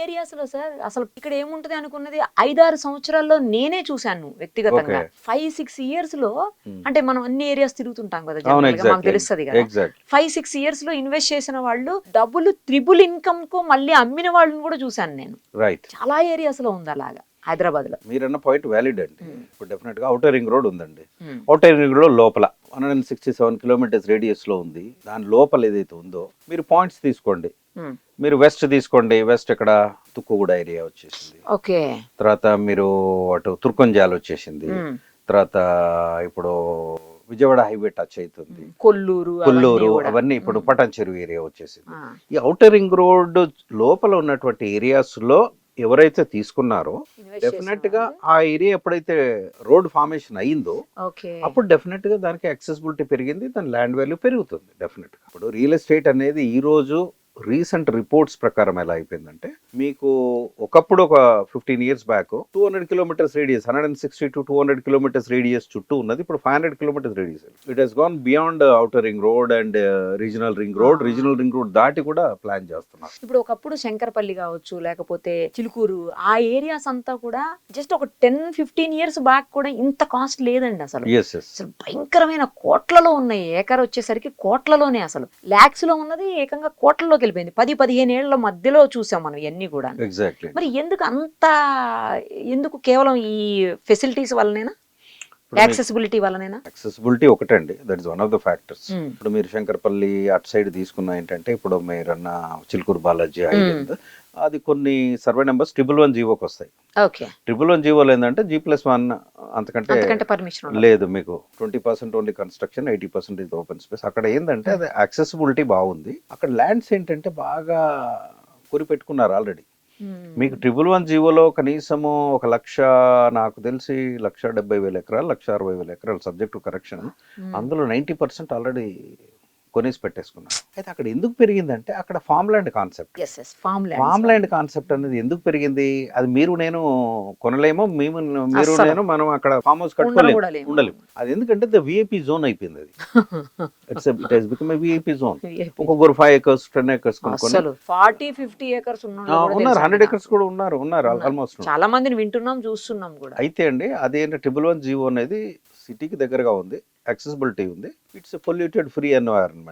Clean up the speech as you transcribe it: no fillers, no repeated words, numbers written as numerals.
Areas లో sir అసలు ఇక్కడ ఏముంటది అనుకున్నది 5-6 సంవత్సరాల్లో నేనే చూశాను వ్యక్తిగతంగా. 5-6 ఇయర్స్ లో అంటే మనం అన్ని ఏరియాస్ తిరుగుతుంటాం కదా జనరల్ గా, మాకు తెలుస్తుంది కదా. 5-6 ఇయర్స్ లో ఇన్వెస్ట్ చేసిన వాళ్ళు డబుల్ త్రిబుల్ ఇన్కమ్ కు మళ్ళీ అమ్మిన వాళ్ళని కూడా చూశాను నేను. రైట్, చాలా ఏరియాస్ లో ఉంది అలాగా హైదరాబాద్ లో. మీరన్న పాయింట్ వ్యాలిడ్ అండి. ఇప్పుడు డెఫినెట్ గా ఔటర్ రింగ్ రోడ్ ఉందండి. ఔటర్ రింగ్ రోడ్ లోపల 167 కిలోమీటర్స్ రేడియస్ లో ఉంది. దాని లోపల ఏదైతే ఉందో మీరు పాయింట్స్ తీసుకోండి. మీరు వెస్ట్ తీసుకోండి. వెస్ట్ ఇక్కడ తుక్కుగూడ ఏరియా వచ్చేసింది. ఓకే. తర్వాత మీరు అటు తుర్కొంజాల్ వచ్చేసింది. తర్వాత ఇప్పుడు విజయవాడ హైవే టచ్ అవుతుంది. కొల్లూరు అవన్నీ ఇప్పుడు పటాన్ చెరువు ఏరియా వచ్చేసింది. ఈ ఔటర్ రింగ్ రోడ్ లోపల ఉన్నటువంటి ఏరియాస్ లో ఎవరైతే తీసుకున్నారో డెఫినెట్ గా ఆ ఏరియా ఎప్పుడైతే రోడ్ ఫార్మేషన్ అయిందో అప్పుడు డెఫినెట్ గా దానికి యాక్సెసిబిలిటీ పెరిగింది, దాని ల్యాండ్ వాల్యూ పెరుగుతుంది డెఫినెట్ గా. ఇప్పుడు రియల్ ఎస్టేట్ అనేది ఈ రోజు రీసెంట్ రిపోర్ట్స్ ప్రకారం ఎలా అయిపోయిందంటే, మీకు ఒకప్పుడు ఒక 15 years back 200 kilometres radius, 160 to 200 kilometres radius చుట్టూ ఉన్నది. ఇప్పుడు 500 kilometres radius. It has gone beyond outer ring road and regional ring road. Regional ring road దాటి కూడా ప్లాన్ చేస్తున్నారు. ఇప్పుడు ఒకప్పుడు శంకరపల్లి కావచ్చు, లేకపోతే చిలుకూరు, ఆ ఏరియాస్ అంతా కూడా జస్ట్ ఒక 10-15 years బ్యాక్ కూడా ఇంత కాస్ట్ లేదండి అసలు. అసలు భయంకరమైన కోట్లలో ఉన్నాయి. ఏకర్ వచ్చేసరికి కోట్లలోనే, అసలు లాక్స్ లో ఉన్నది ఏకంగా కోట్లలోకి వెళ్ళిపోయింది. 10-15 ఏళ్ల మధ్యలో చూసాం మనం ఇవన్నీ కూడా. మరి ఎందుకు కేవలం ఈ ఫెసిలిటీస్ వల్లనేనా, యాక్సెసిబిలిటీ వల్లనేనా? యాక్సెసిబిలిటీ ఒకటండి, that is one of the factors. ఇప్పుడు మీరు శంకరపల్లి అటు సైడ్ తీసుకున్న ఏంటంటే, ఇప్పుడు మీరన్న చిలుకూరు బాలాజీ హైవే అది కొన్ని సర్వే నెంబర్స్ 111 జీవోకి వస్తాయి. 111 జీవోలు ఏంటంటే G+1 అంతకంటే పర్మిషన్ లేదు. మీకు 20% ఓన్లీ కన్స్ట్రక్షన్, 80% ఇది ఓపెన్ స్పేస్. అక్కడ ఏంటంటే అది యాక్సెసిబిలిటీ బాగుంది. అక్కడ ల్యాండ్స్ ఏంటంటే బాగా కొరి పెట్టుకున్నారు ఆల్రెడీ. మీకు 111 జీవోలో కనీసము 1,00,000, నాకు తెలిసి 1,70,000 ఎకరాలు, 1,60,000 ఎకరాలు సబ్జెక్ట్ టు కరెక్షన్. అందులో 90% ఆల్రెడీ కొనేసి పెట్టేసుకున్నారు. అయితే అక్కడ ఎందుకు పెరిగిందంటే అక్కడ farm land concept. Farm land concept అనేది ఎందుకు పెరిగింది? అది మీరు నేను కొనలేమో, మీరు నేను మనం అక్కడ ఫామ్ హౌస్ కట్టుకోలేము, ఉండలేము. అది ఎందుకంటే ద విఐపి జోన్ అయిపోయింది. అది it has become a VIP zone. ఒక్కొక్కరు 5 acres 10 acres కొనుక్కొని 40-50 acres ఉన్నారు, 100 acres కూడా ఉన్నారు ఆల్మోస్ట్. చాలా మందిని వింటున్నాం, చూస్తున్నాం కూడా. అయితే అండి అదేంటి 111 జీవో అనేది సిటీకి దగ్గరగా ఉంది, యాక్సెసిబిలిటీ ఉంది, ఇట్స్ పొల్యూటెడ్ ఫ్రీ ఎన్వైరన్మెంట్.